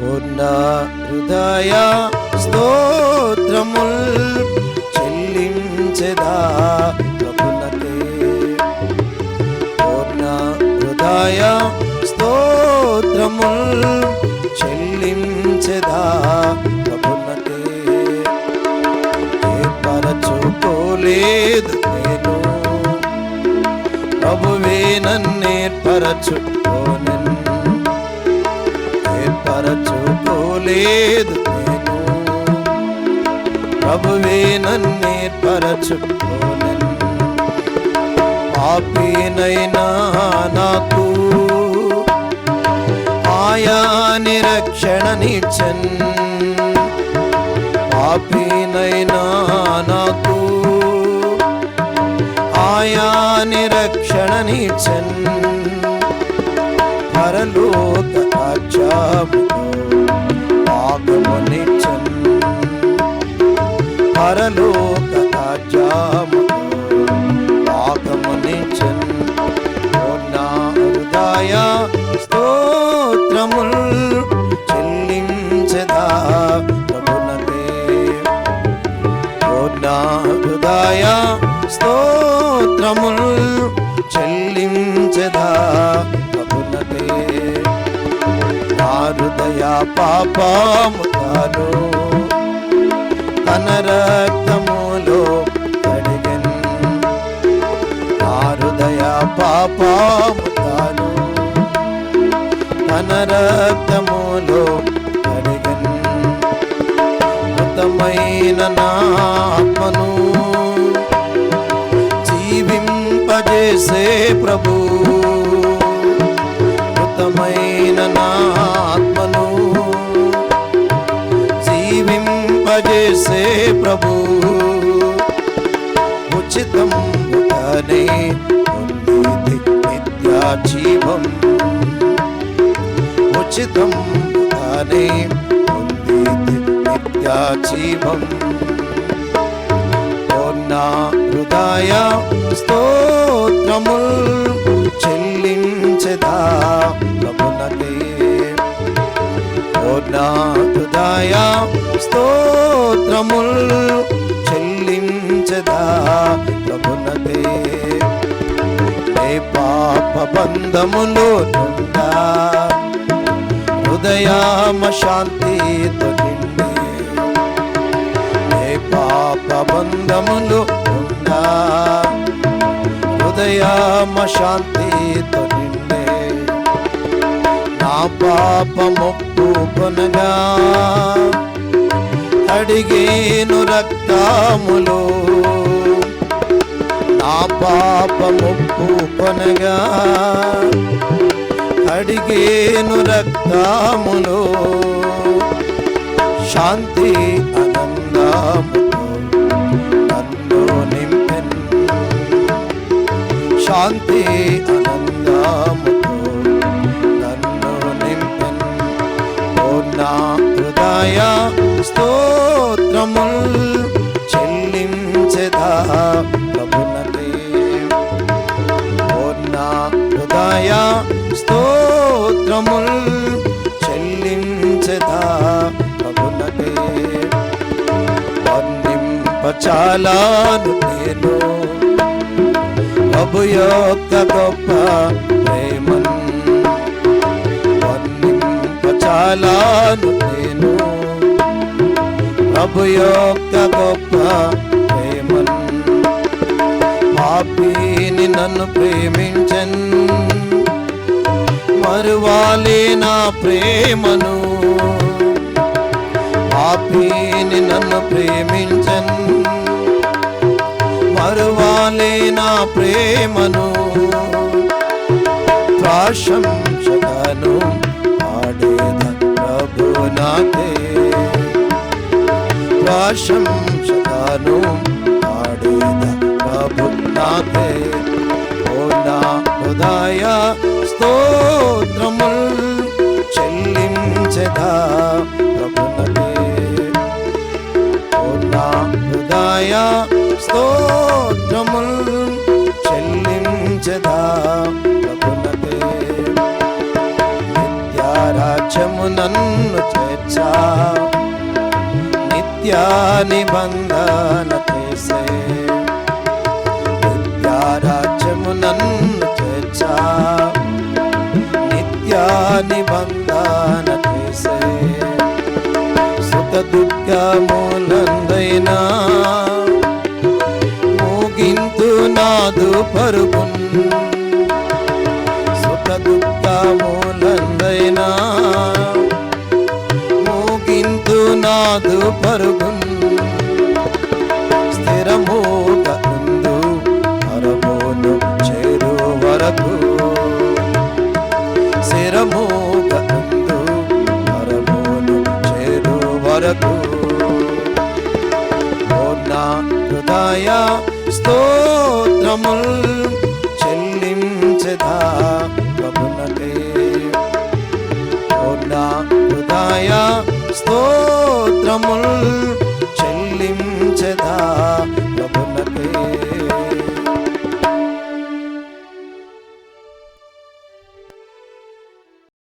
పూర్ణ హృదయ స్తోత్రముల్ చెల్లించెదా ప్రభునకే. పూర్ణ హృదయ స్తోత్రముల్ చెల్లించెదా ప్రభునకే. ఏర్పరచుకోలేదు నేను, ప్రభువే నన్నేర్పరచుకోనెను. ఏర్పరచుకోలేదు నేను, ప్రభువే నన్నేర్పరచుకోనెను. పాపినైనా నాకు ఆయా నిరక్షణనిచ్చెన్. పాపినైనా నాకు ఆయా నిరక్షణనిచ్చెన్. పరలోక రాజ్యములో భాగమునిచ్చెన్. పరలోక రాజ్యములో భాగమునిచ్చెన్. పూర్ణ హృదయ స్తోత్రముల్ చెల్లించెదా ప్రభునకే. పూర్ణ హృదయ స్తోత్రముల్ చెల్లించెదా ప్రభునకే. నా హృదయ పాపము తాను తన రక్తములో కడిగెన్. నా హృదయ పాపము తాను తన రక్తములో కడిగెన్. మృతమైన నా ఆత్మను జీవింపజేసే ప్రభు. మృతమైన నా ఆత్మను జీవింపజేసే ప్రభు. ఉచితముగానే పొందితి నిత్య జీవం. ఉచితముగానే పొందితి నిత్య జీవం. పూర్ణ హృదయ స్తోత్రముల్ చెల్లించెదా ప్రభునకే. పూర్ణ హృదయ స్తోత్రముల్ చెల్లించెదా ప్రభునకే. నే పాప బంధములో నుండా హృదయామ శాంతితో నిండి. నే పాప బంధములో నుండా హృదయామ శాంతితో నిండే. నా పాపమొప్పు కొనగా అడిగేను రక్తములో. నా పాపమొప్పు కొనగా అడిగేను రక్తములో. శాంతి ఆనందముతో నన్ను నింపెన్. శాంతి ఆనందముతో నన్ను నింపెన్. పూర్ణ హృదయ స్తోత్రముల్ చెల్లించెదా ప్రభునకే. పూర్ణ హృదయ స్తోత్రముల్ చెల్లించెదా ప్రభునకే. వర్ణింపచాలను నేను ప్రభు యొక్క గొప్ప ప్రేమన్. వర్ణింపచాలను నేను ప్రభు యొక్క గొప్ప ప్రేమన్. పాపిని నన్ను ప్రేమించన్, మరువాలే నా ప్రేమను. పాపిని నన్ను ప్రేమించన్, మరువాలే నా ప్రేమను. ప్రశంసగాను పాడేద ప్రభునాకే. ప్రశంసగాను పాడేద ప్రభునాకే. పూర్ణ హృదయ స్తోత్రముల్ చెల్లించెదా ప్రభునకే. పూర్ణ హృదయ స్తోత్రముల్ చెల్లించెదా ప్రభునకే. నిత్య రాజ్యము నన్ను నిబంధన చేసే నిత్యారాజ్యము నన్ను చేర్చా నిత్య నిబంధన చేసే సుఖ దుఃఖములందైనా ముగింతు నాదు పరుగున్ సుఖ దుఃఖములందైనా ముగింతు నాదు పరుగున్ స్థిరముగా ఉందు పరమును చేరు వరకు స్థిరముగా ఉందు పరమును చేరు వరకు ఓ నా హృదయ స్తోత్రముల్ చెల్లించెదా ప్రభునకే ఓ నా హృదయ స్తోత్రముల్ చెల్లించెదా ప్రభునకే